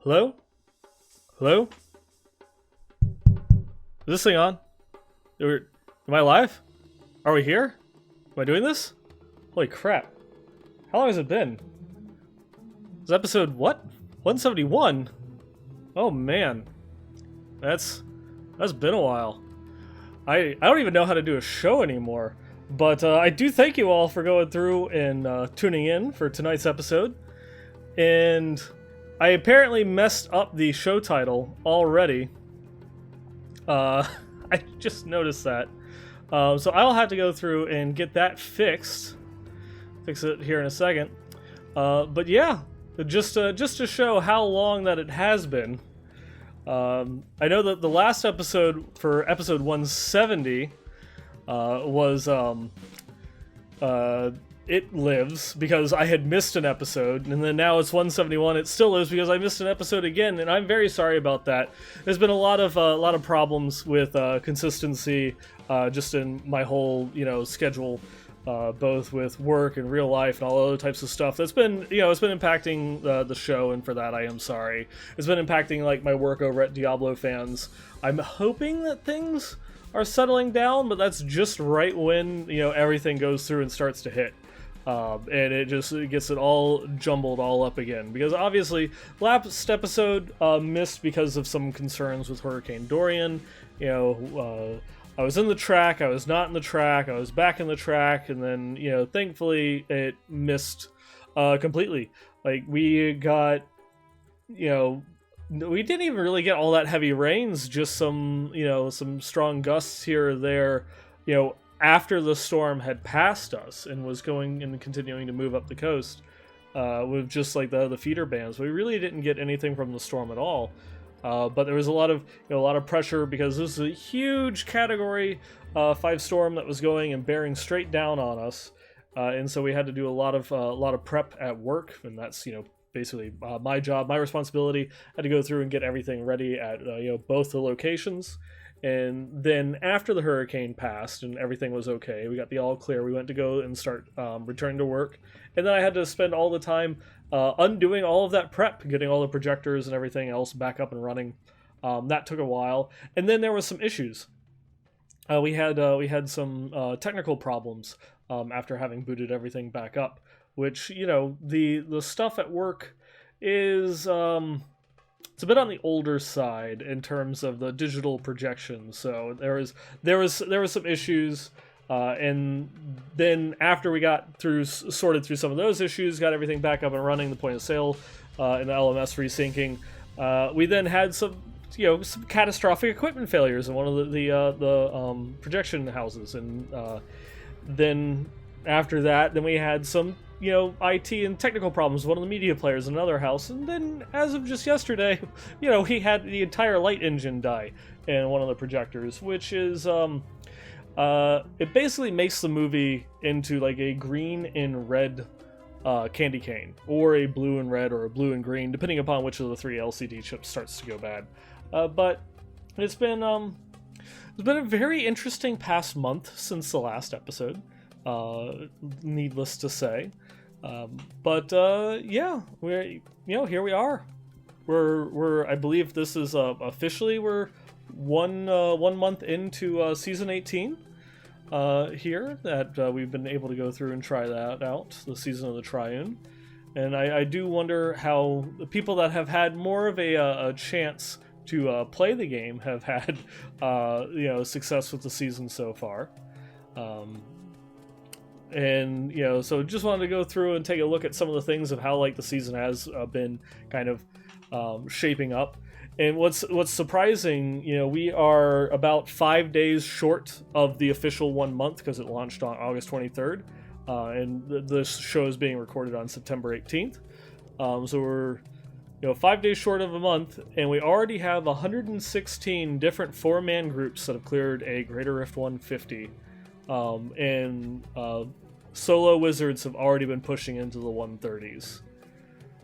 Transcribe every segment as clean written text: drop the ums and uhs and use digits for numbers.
Hello? Hello? Is this thing on? Am I live? Are we here? Am I doing this? Holy crap. How long has it been? Is episode what? 171? Oh man. That's been a while. I don't even know how to do a show anymore. But I do thank you all for going through and tuning in for tonight's episode. And I apparently messed up the show title already. I just noticed that. So I'll have to go through and get that fixed. Fix it here in a second. But yeah, just to show how long that it has been. I know that the last episode for episode 170 was It Lives, because I had missed an episode, and then now it's 171. It still lives because I missed an episode again, and I'm very sorry about that. There's been a lot of problems with consistency, just in my whole schedule, both with work and real life and all other types of stuff. That's been it's been impacting the show, and for that I am sorry. It's been impacting like my work over at Diablo Fans. I'm hoping that things are settling down, but that's just right when everything goes through and starts to hit. And it gets it all jumbled all up again, because obviously last episode missed because of some concerns with Hurricane Dorian. I was in the track, I was not in the track, I was back in the track, and then thankfully it missed completely. Like we got we didn't even really get all that heavy rains, just some some strong gusts here or there after the storm had passed us and was going and continuing to move up the coast, with just like the feeder bands. We really didn't get anything from the storm at all, but there was a lot of pressure, because this is a huge Category 5 storm that was going and bearing straight down on us, and so we had to do a lot of prep at work, and that's basically my job, my responsibility. I had to go through and get everything ready at both the locations. And then after the hurricane passed and everything was okay, we got the all clear, we went to go and start returning to work. And then I had to spend all the time undoing all of that prep, getting all the projectors and everything else back up and running. That took a while. And then there was some issues. We had some technical problems after having booted everything back up, which the stuff at work is it's a bit on the older side in terms of the digital projection. So there was some issues, and then after we got sorted through some of those issues, got everything back up and running, the point of sale and the LMS resyncing, we then had some catastrophic equipment failures in one of the projection houses, and then after that, then we had some IT and technical problems, one of the media players in another house, and then as of just yesterday, he had the entire light engine die in one of the projectors, which is it basically makes the movie into like a green and red candy cane, or a blue and red, or a blue and green, depending upon which of the three LCD chips starts to go bad. But it's been a very interesting past month since the last episode, needless to say. But yeah, we're here we are. We're I believe this is officially we're one month into season 18 here, that we've been able to go through and try that out, the season of the Triune. And I do wonder how the people that have had more of a chance to play the game have had success with the season so far. And so just wanted to go through and take a look at some of the things of how like the season has been kind of shaping up. And what's surprising, we are about 5 days short of the official 1 month, because it launched on August 23rd, and this show is being recorded on September 18th. So we're 5 days short of a month, and we already have 116 different 4-man groups that have cleared a Greater Rift 150. And solo wizards have already been pushing into the 130s.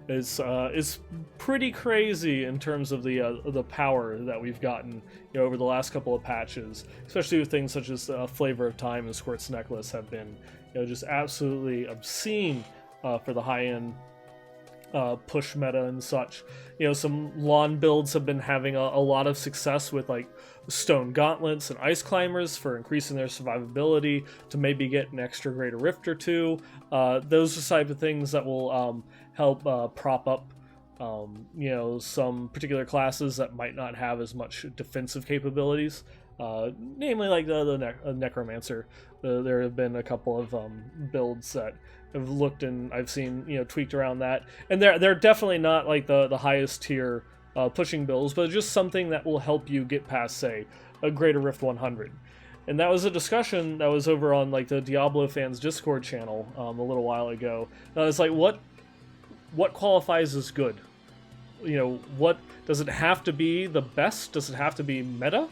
It's pretty crazy in terms of the power that we've gotten over the last couple of patches, especially with things such as Flavor of Time and Squirt's Necklace have been just absolutely obscene for the high end push meta and such. Some lawn builds have been having a lot of success with like stone gauntlets and ice climbers for increasing their survivability to maybe get an extra greater rift or two. Those are the type of things that will help prop up some particular classes that might not have as much defensive capabilities, namely like the necromancer. There have been a couple of builds that have looked and I've seen tweaked around that, and they're definitely not like the highest tier pushing builds, but just something that will help you get past, say, a Greater Rift 100. And that was a discussion that was over on like the Diablo fans Discord channel a little while ago. It's like, what qualifies as good? What does it have to be? The best? Does it have to be meta?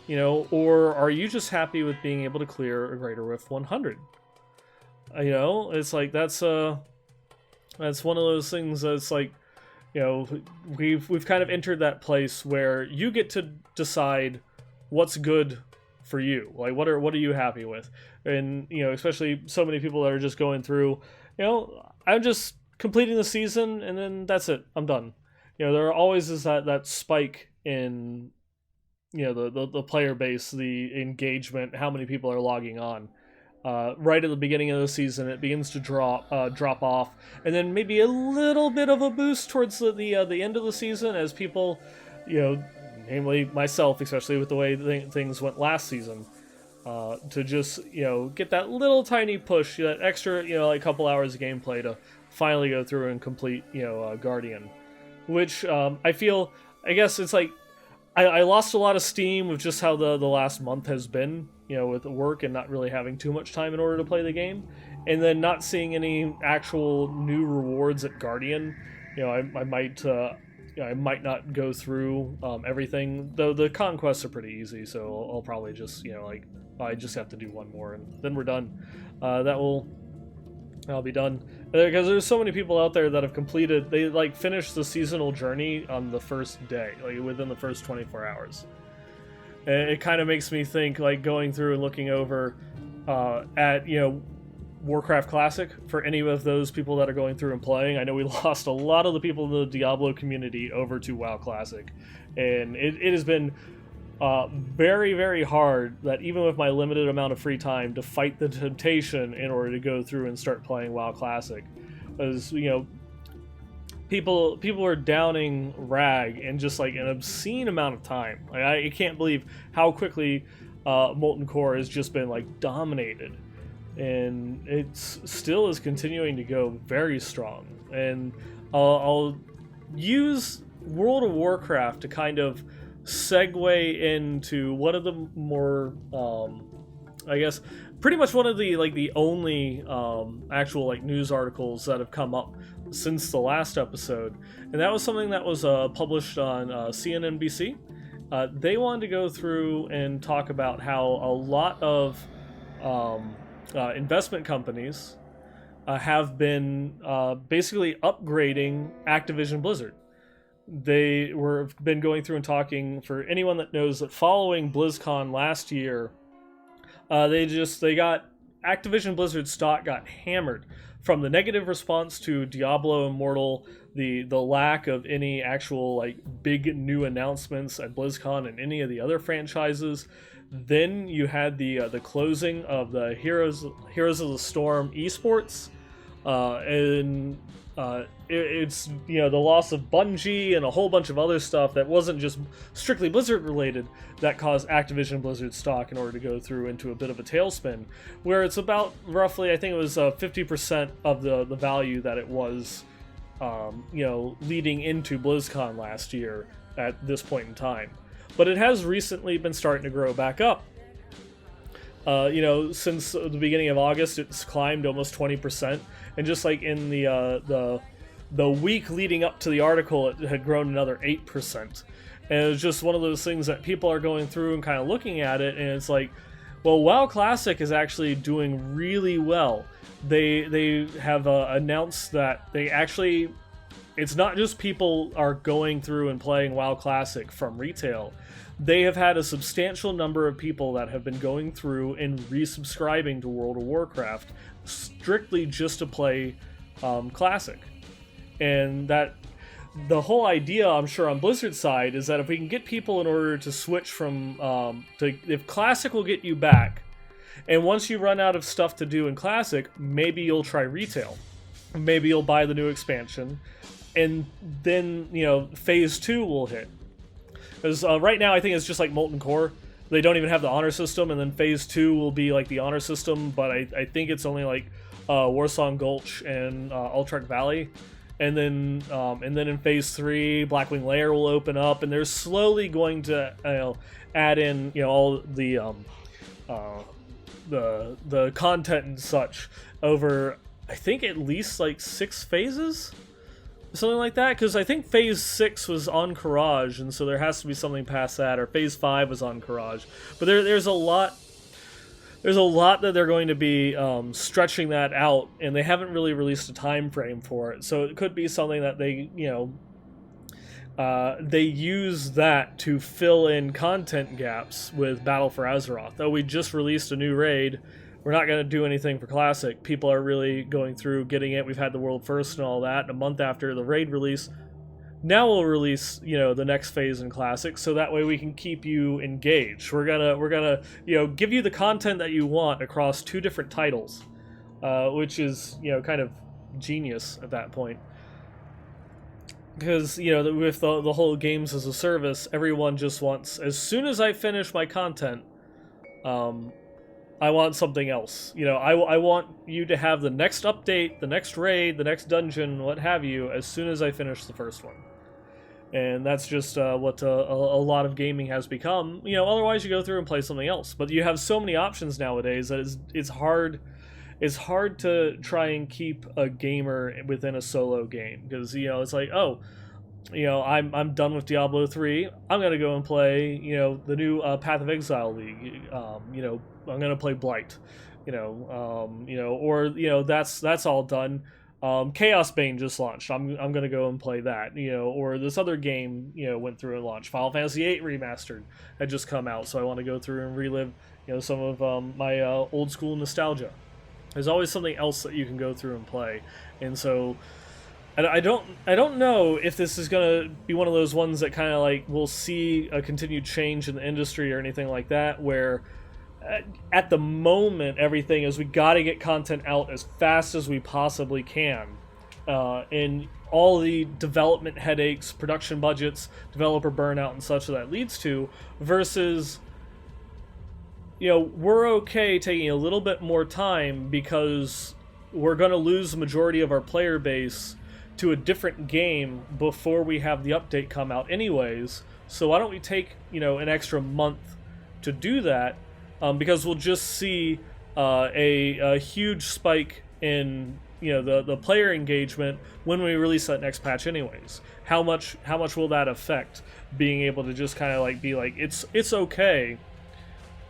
Or are you just happy with being able to clear a Greater Rift 100? It's like that's one of those things that's like, we've kind of entered that place where you get to decide what's good for you. Like, what are you happy with? And especially so many people that are just going through, I'm just completing the season and then that's it, I'm done. There always is that spike in the player base, the engagement, how many people are logging on. Right at the beginning of the season, it begins to drop off, and then maybe a little bit of a boost towards the end of the season as people, namely myself, especially with the way things went last season, to just get that little tiny push, that extra like couple hours of gameplay to finally go through and complete Guardian, which I guess it's like I lost a lot of steam with just how the last month has been, with work and not really having too much time in order to play the game, and then not seeing any actual new rewards at Guardian. I might not go through everything, though the conquests are pretty easy, so I'll probably just I just have to do one more and then we're done. I'll be done, because there's so many people out there that have completed, they like finished the seasonal journey on the first day, like within the first 24 hours. And it kind of makes me think, like, going through and looking over at Warcraft Classic for any of those people that are going through and playing. I know we lost a lot of the people in the Diablo community over to WoW Classic, and it has been very, very hard, that even with my limited amount of free time, to fight the temptation in order to go through and start playing WoW Classic. As people are downing Rag in just like an obscene amount of time. Like, I can't believe how quickly Molten Core has just been like dominated, and it still is continuing to go very strong. And I'll use World of Warcraft to kind of segue into one of the more I guess pretty much one of the only actual like news articles that have come up since the last episode, and that was something that was published on CNNBC. They wanted to go through and talk about how a lot of investment companies have been basically upgrading Activision Blizzard. They been going through and talking, for anyone that knows that following BlizzCon last year, they got Activision Blizzard stock got hammered from the negative response to Diablo Immortal, the lack of any actual like big new announcements at BlizzCon and any of the other franchises. Then you had the closing of the Heroes of the Storm esports, and it's the loss of Bungie and a whole bunch of other stuff that wasn't just strictly Blizzard related that caused Activision Blizzard stock in order to go through into a bit of a tailspin, where it's about roughly, I think it was 50% of the value that it was leading into BlizzCon last year at this point in time. But it has recently been starting to grow back up. Since the beginning of August, it's climbed almost 20%, and just like in the week leading up to the article, it had grown another 8%. And it was just one of those things that people are going through and kind of looking at it, and it's like, well, WoW Classic is actually doing really well. They have announced that they actually, it's not just people are going through and playing WoW Classic from retail. They have had a substantial number of people that have been going through and resubscribing to World of Warcraft strictly just to play Classic. And that the whole idea, I'm sure, on Blizzard's side is that if we can get people in order to switch from if Classic will get you back, and once you run out of stuff to do in Classic, maybe you'll try retail, maybe you'll buy the new expansion, and then Phase 2 will hit. Because right now I think it's just like Molten Core. They don't even have the honor system, and then Phase 2 will be like the honor system, but I think it's only like Warsong Gulch and Ultrek Valley. And then in Phase 3, Blackwing Lair will open up, and they're slowly going to add in all the content and such over, I think, at least like 6 phases, something like that. Because I think Phase 6 was on Courage, and so there has to be something past that, or Phase 5 was on Courage. But there's a lot. There's a lot that they're going to be stretching that out, and they haven't really released a time frame for it. So it could be something that they use that to fill in content gaps with Battle for Azeroth. Though we just released a new raid, we're not going to do anything for Classic. People are really going through getting it. We've had the World First and all that. And a month after the raid release, now we'll release the next phase in Classic, so that way we can keep you engaged. We're gonna give you the content that you want across 2 different titles, which is kind of genius at that point. Because with the whole games as a service, everyone just wants, as soon as I finish my content, I want something else. I want you to have the next update, the next raid, the next dungeon, what have you, as soon as I finish the first one. And that's just what a lot of gaming has become. Otherwise you go through and play something else. But you have so many options nowadays that it's hard. It's hard to try and keep a gamer within a solo game, because it's like, I'm done with Diablo 3. I'm gonna go and play the new Path of Exile League. I'm gonna play Blight. That's all done. Chaos Bane just launched. I'm gonna go and play that. Or this other game went through and launched. Final Fantasy VIII Remastered had just come out, so I want to go through and relive some of my old school nostalgia. There's always something else that you can go through and play, and so I don't know if this is gonna be one of those ones that kind of like we'll see a continued change in the industry or anything like that, where at the moment everything is we got to get content out as fast as we possibly can, and all the development headaches, production budgets, developer burnout and such that leads to, versus we're okay taking a little bit more time because we're going to lose the majority of our player base to a different game before we have the update come out anyways. So why don't we take an extra month to do that, because we'll just see a huge spike in the player engagement when we release that next patch anyways. How much will that affect being able to just kind of like be like, it's okay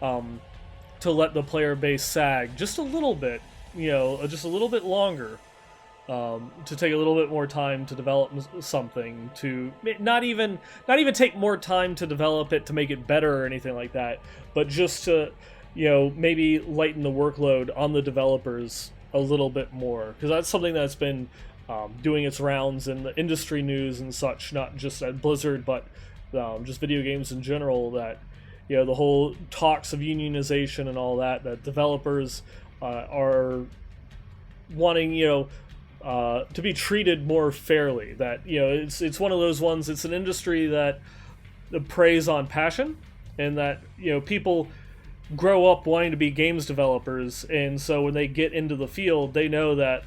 to let the player base sag just a little bit, just a little bit longer, to take a little bit more time to develop something, to not even take more time to develop it to make it better or anything like that, but just to maybe lighten the workload on the developers a little bit more, because that's something that's been doing its rounds in the industry news and such, not just at Blizzard, but just video games in general, that the whole talks of unionization and all that developers are wanting to be treated more fairly. That it's one of those ones. It's an industry that preys on passion, and that people grow up wanting to be games developers, and so when they get into the field, they know that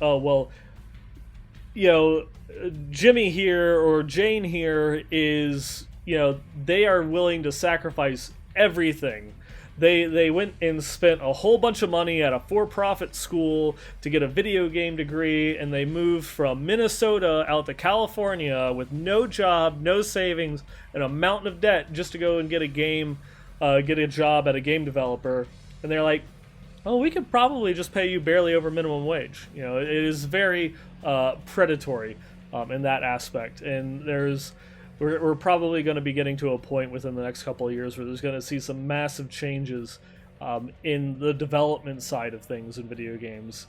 Jimmy here or Jane here is they are willing to sacrifice everything. They went and spent a whole bunch of money at a for-profit school to get a video game degree, and they moved from Minnesota out to California with no job, no savings, and a mountain of debt just to go and get a job at a game developer. And they're like, oh, we could probably just pay you barely over minimum wage. It is very predatory in that aspect. And we're probably going to be getting to a point within the next couple of years where there's going to see some massive changes in the development side of things in video games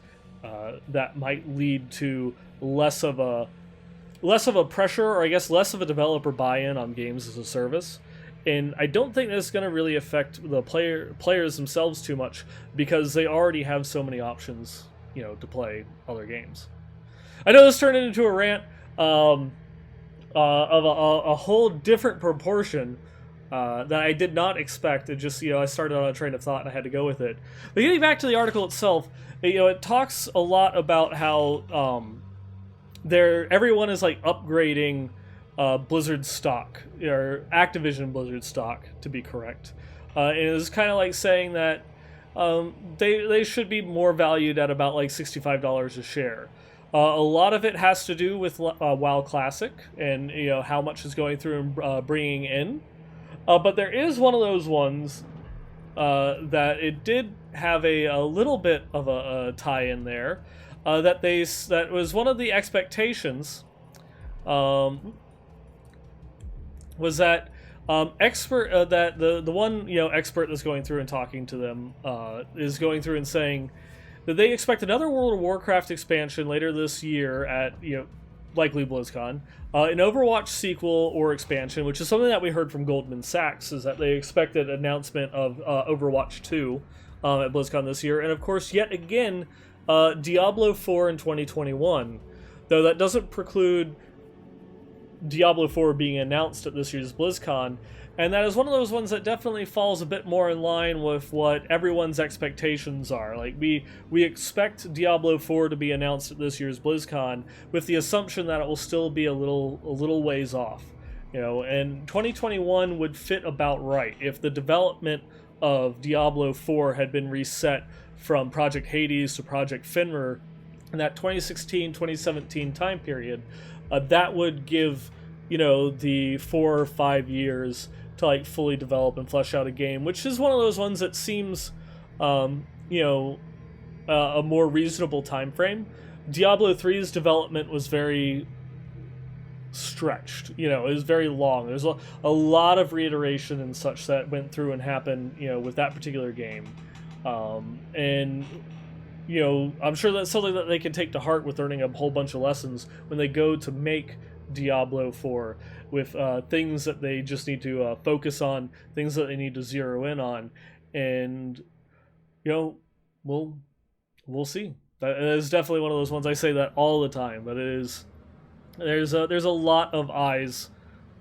that might lead to less of a less of a pressure, or I guess less of a developer buy-in on games as a service. And I don't think that's going to really affect the players themselves too much, because they already have so many options, to play other games. I know this turned into a rant of a whole different proportion that I did not expect. It just, I started on a train of thought and I had to go with it. But getting back to the article itself, it talks a lot about how everyone is like upgrading Blizzard stock, or Activision Blizzard stock, to be correct. And it was kind of like saying that they should be more valued at about like $65 a share. A lot of it has to do with WoW Classic and how much is going through and bringing in. But there is one of those ones that it did have a little bit of a tie in there. That was one of the expectations. Was that expert that the one expert that's going through and talking to them is going through and saying that they expect another World of Warcraft expansion later this year at likely BlizzCon, an Overwatch sequel or expansion, which is something that we heard from Goldman Sachs, is that they expected an announcement of Overwatch 2 at BlizzCon this year, and of course yet again Diablo 4 in 2021, though that doesn't preclude Diablo 4 being announced at this year's BlizzCon, and that is one of those ones that definitely falls a bit more in line with what everyone's expectations are. Like, we expect Diablo 4 to be announced at this year's BlizzCon, with the assumption that it will still be a little ways off. And 2021 would fit about right if the development of Diablo 4 had been reset from Project Hades to Project Fenrir in that 2016-2017 time period. That would give, the 4 or 5 years to like fully develop and flesh out a game, which is one of those ones that seems, a more reasonable time frame. Diablo 3's development was very stretched. It was very long. There's a lot of reiteration and such that went through and happened, with that particular game. And I'm sure that's something that they can take to heart with learning a whole bunch of lessons when they go to make Diablo 4, with things that they just need to focus on, things that they need to zero in on, and we'll see. That is definitely one of those ones. I say that all the time, but there's a lot of eyes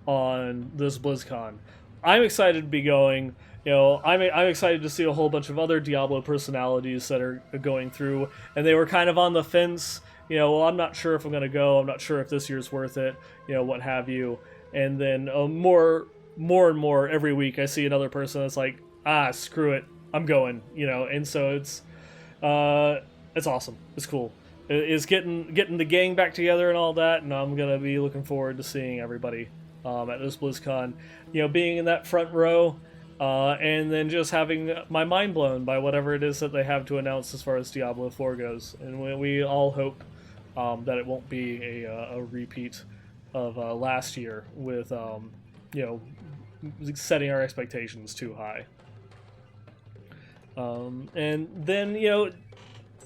on this BlizzCon. I'm excited to be going. I'm excited to see a whole bunch of other Diablo personalities that are going through, and they were kind of on the fence. I'm not sure if I'm going to go. I'm not sure if this year's worth it. What have you. And then more and more every week, I see another person that's like, screw it, I'm going. And so it's awesome. It's cool. It's getting the gang back together and all that, and I'm gonna be looking forward to seeing everybody at this BlizzCon. Being in that front row. And then just having my mind blown by whatever it is that they have to announce as far as Diablo 4 goes. And we all hope that it won't be a repeat of last year with, setting our expectations too high. And then,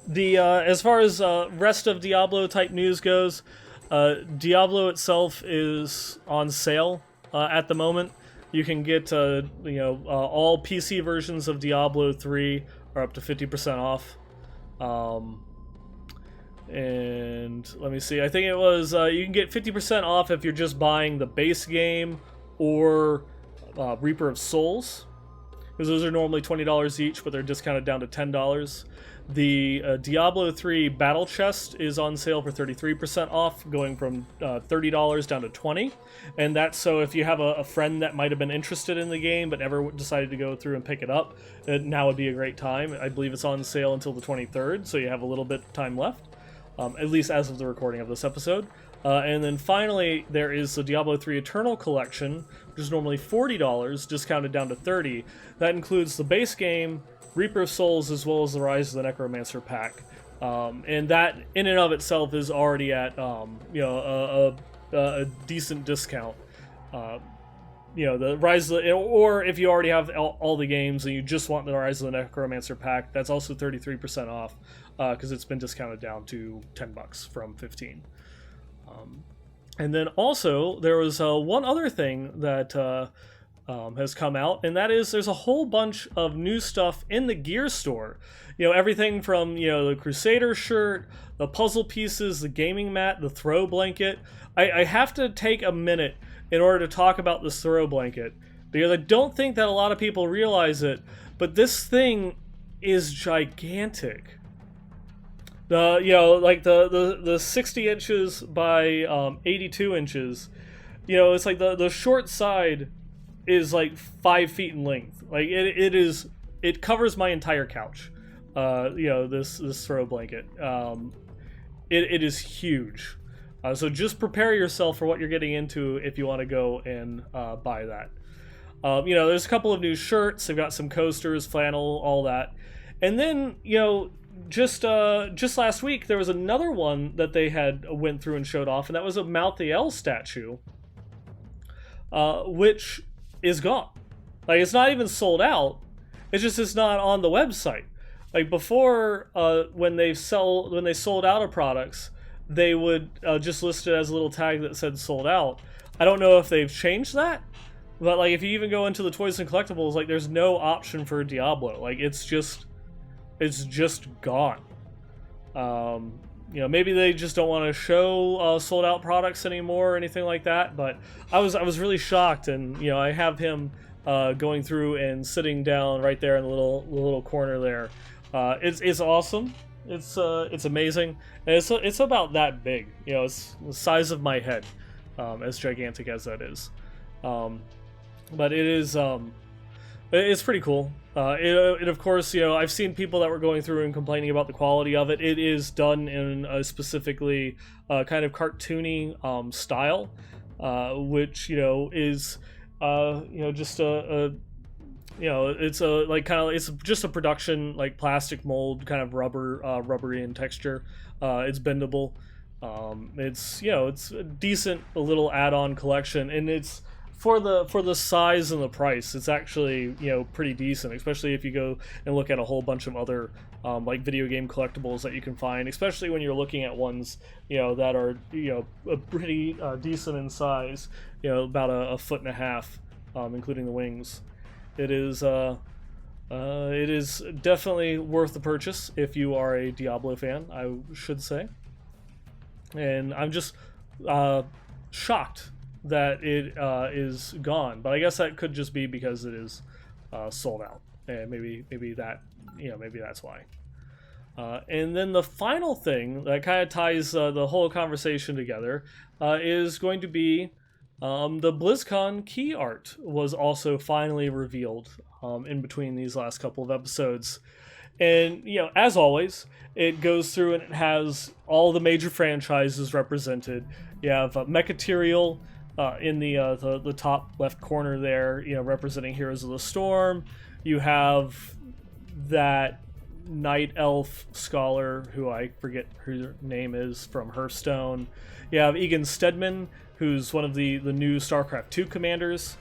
the as far as rest of Diablo type news goes, Diablo itself is on sale at the moment. You can get, all PC versions of Diablo 3 are up to 50% off. And let me see, I think it was, you can get 50% off if you're just buying the base game or Reaper of Souls, because those are normally $20 each, but they're discounted down to $10. The Diablo 3 Battle Chest is on sale for 33% off, going from $30 down to $20. And that's so if you have a friend that might have been interested in the game but never decided to go through and pick it up, now would be a great time. I believe it's on sale until the 23rd, so you have a little bit of time left, at least as of the recording of this episode. And then finally, there is the Diablo 3 Eternal Collection, which is normally $40, discounted down to $30. That includes the base game, Reaper of Souls, as well as the Rise of the Necromancer pack. And that, in and of itself, is already at, a decent discount. The Rise of the, or if you already have all the games and you just want the Rise of the Necromancer pack, that's also 33% off, because it's been discounted down to $10 from $15. And then also there was one other thing that has come out, and that is there's a whole bunch of new stuff in the gear store. Everything from the Crusader shirt, the puzzle pieces, the gaming mat, the throw blanket. I have to take a minute in order to talk about this throw blanket, because I don't think that a lot of people realize it, but this thing is gigantic. The 60 inches by 82 inches, it's like the short side is like 5 feet in length. Like it covers my entire couch. This throw blanket. It is huge. So just prepare yourself for what you're getting into if you want to go and buy that. There's a couple of new shirts. They've got some coasters, flannel, all that. And then, just last week, there was another one that they had went through and showed off, and that was a Malthael statue, which is gone. Like, it's not even sold out. It's not on the website. Like, before, when they sold out of products, they would just list it as a little tag that said sold out. I don't know if they've changed that, but like if you even go into the toys and collectibles, like there's no option for Diablo. Like it's just gone. Maybe they just don't want to show sold out products anymore or anything like that. But I was really shocked, and I have him going through and sitting down right there in the little corner there. It's awesome. It's amazing, and it's about that big. It's the size of my head, as gigantic as that is. But it is it's pretty cool. It of course, I've seen people that were going through and complaining about the quality of it. It is done in a specifically kind of cartoony style, which is just it's just a production like plastic mold, kind of rubbery in texture. It's bendable. It's a decent little add-on collection, and it's for the size and the price. It's actually pretty decent, especially if you go and look at a whole bunch of other like video game collectibles that you can find, especially when you're looking at ones that are pretty decent in size, about a foot and a half, including the wings. It is definitely worth the purchase if you are a Diablo fan, I should say. And I'm just shocked that it is gone, but I guess that could just be because it is sold out, and maybe that's why. And then the final thing that kind of ties the whole conversation together is going to be the Blizzcon Key Art was also finally revealed in between these last couple of episodes. And, as always, it goes through and it has all the major franchises represented. You have Mechaterial in the top left corner there, representing Heroes of the Storm. You have that Night Elf Scholar, who I forget her name is, from Hearthstone. You have Egan Stedman, who's one of the new StarCraft 2 commanders.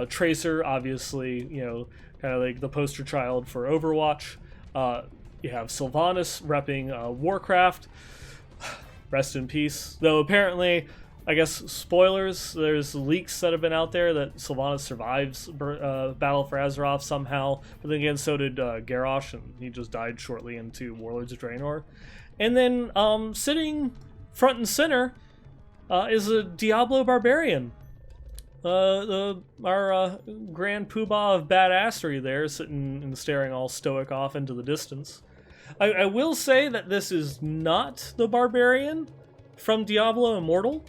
Tracer, obviously, kind of like the poster child for Overwatch. You have Sylvanas repping Warcraft. Rest in peace. Though apparently, I guess, spoilers, there's leaks that have been out there that Sylvanas survives Battle for Azeroth somehow. But then again, so did Garrosh, and he just died shortly into Warlords of Draenor. And then sitting front and center is a Diablo Barbarian. Our grand poobah of badassery there, sitting and staring all stoic off into the distance. I will say that this is not the Barbarian from Diablo Immortal,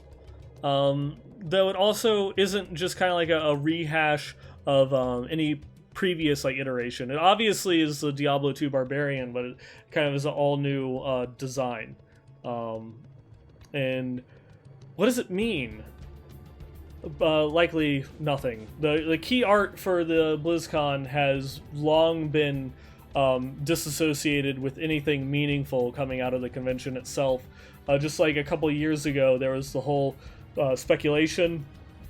though it also isn't just kind of like a rehash of any previous iteration. It obviously is the Diablo 2 Barbarian, but it kind of is an all-new design. And what does it mean? Likely nothing. The key art for the BlizzCon has long been disassociated with anything meaningful coming out of the convention itself. Just like a couple of years ago, there was the whole speculation,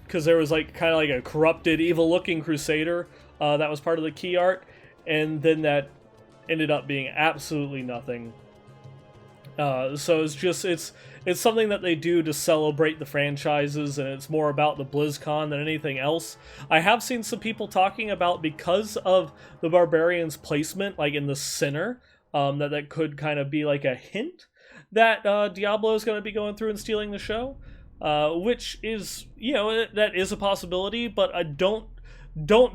because there was kind of like a corrupted, evil-looking Crusader that was part of the key art, and then that ended up being absolutely nothing. So it's something that they do to celebrate the franchises, and it's more about the BlizzCon than anything else. I have seen some people talking about, because of the Barbarians' placement, like in the center, that could kind of be like a hint that Diablo is going to be going through and stealing the show, which is, that is a possibility. But I don't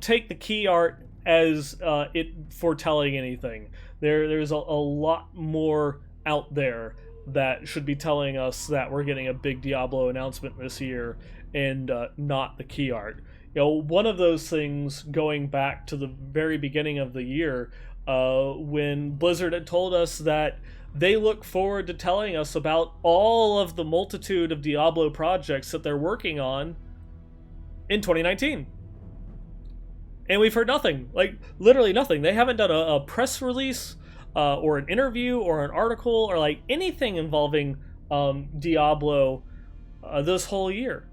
take the key art as it foretelling anything. There's a lot more out there that should be telling us that we're getting a big Diablo announcement this year, and not the key art. One of those things going back to the very beginning of the year, when Blizzard had told us that they look forward to telling us about all of the multitude of Diablo projects that they're working on in 2019. And we've heard nothing, like literally nothing. They haven't done a press release, or an interview, or an article, or like anything involving Diablo this whole year.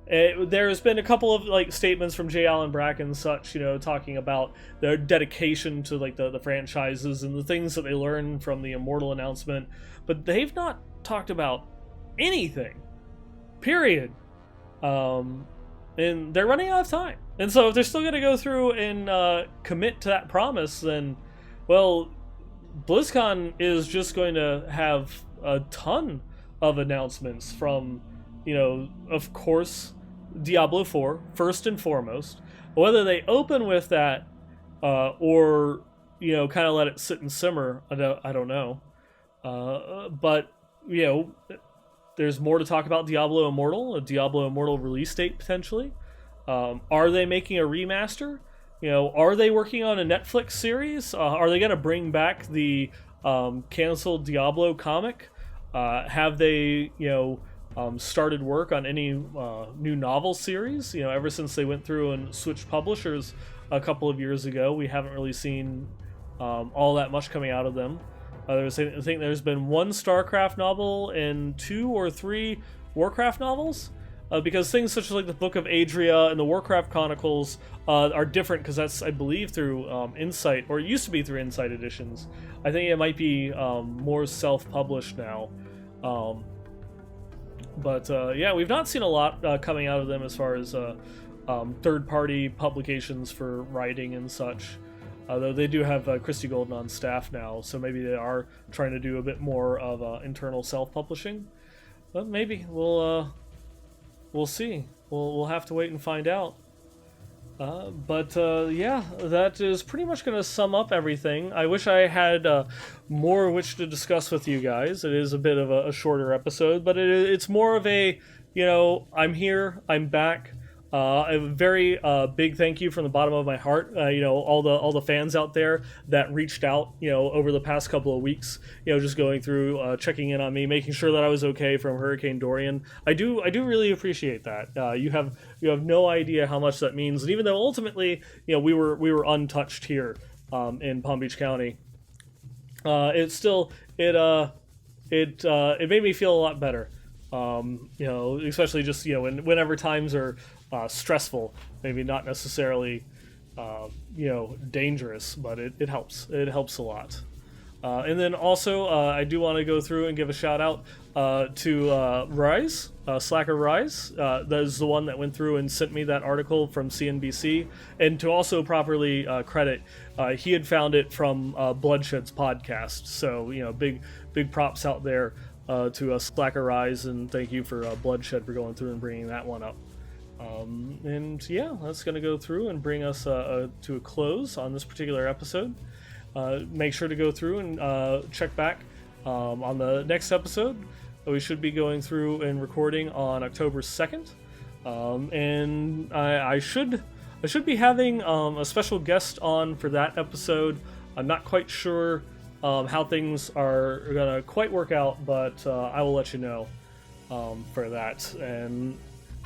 There's been a couple of like statements from J. Allen Brack and such, talking about their dedication to like the franchises and the things that they learned from the Immortal announcement, but they've not talked about anything. Period. And they're running out of time. And so if they're still going to go through and commit to that promise, then, well, BlizzCon is just going to have a ton of announcements from, of course, Diablo 4, first and foremost. Whether they open with that, or, kind of let it sit and simmer, I don't know. But, there's more to talk about Diablo Immortal, a Diablo Immortal release date potentially. Are they making a remaster? Are they working on a Netflix series? Are they going to bring back the canceled Diablo comic? Have they, started work on any new novel series? Ever since they went through and switched publishers a couple of years ago, we haven't really seen all that much coming out of them. I think there's been one StarCraft novel and 2 or 3 Warcraft novels. Because things such as like the Book of Adria and the Warcraft Chronicles are different, because that's, I believe, through Insight, or it used to be through Insight editions. I think it might be more self-published now. But yeah, we've not seen a lot coming out of them as far as third-party publications for writing and such. Though they do have Christy Golden on staff now, so maybe they are trying to do a bit more of internal self-publishing. But maybe we'll see. We'll have to wait and find out. But yeah, that is pretty much going to sum up everything. I wish I had more of which to discuss with you guys. It is a bit of a shorter episode, but it's more of a, I'm here, I'm back. A very big thank you from the bottom of my heart. All the fans out there that reached out, over the past couple of weeks, just going through, checking in on me, making sure that I was okay from Hurricane Dorian. I do really appreciate that. You have no idea how much that means. And even though ultimately, we were untouched here, in Palm Beach County, it made me feel a lot better. Especially just, whenever times are stressful, maybe not necessarily, dangerous, but it helps. It helps a lot. And then also, I do want to go through and give a shout out to Rise, Slacker Rise. That is the one that went through and sent me that article from CNBC. And to also properly credit, he had found it from Bloodshed's podcast. So, big props out there to Slacker Rise, and thank you for Bloodshed for going through and bringing that one up. And yeah, that's going to go through and bring us to a close on this particular episode. Make sure to go through and check back on the next episode. We should be going through and recording on October 2nd. And I should be having a special guest on for that episode. I'm not quite sure how things are going to quite work out, but I will let you know for that. And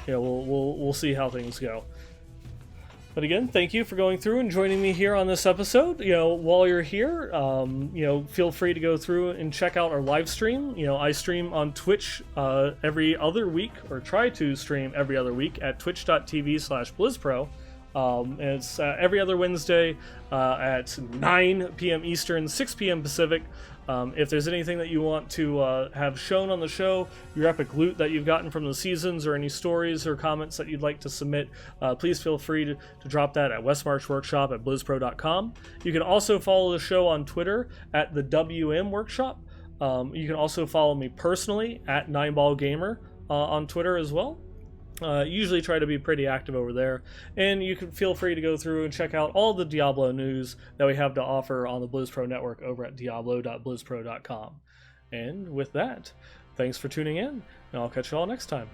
we'll see how things go. But again, thank you for going through and joining me here on this episode. While you're here, feel free to go through and check out our live stream. I stream on Twitch every other week, or try to stream every other week at twitch.tv/BlizzPro. And it's every other Wednesday at 9 p.m. Eastern, 6 p.m. Pacific. If there's anything that you want to have shown on the show, your epic loot that you've gotten from the seasons, or any stories or comments that you'd like to submit, please feel free to drop that at Westmarch Workshop at blizzpro.com. You can also follow the show on Twitter at the WM Workshop. You can also follow me personally at 9ballgamer on Twitter as well. Usually try to be pretty active over there, and you can feel free to go through and check out all the Diablo news that we have to offer on the BlizzPro network over at diablo.blizzpro.com. And with that, thanks for tuning in, and I'll catch you all next time.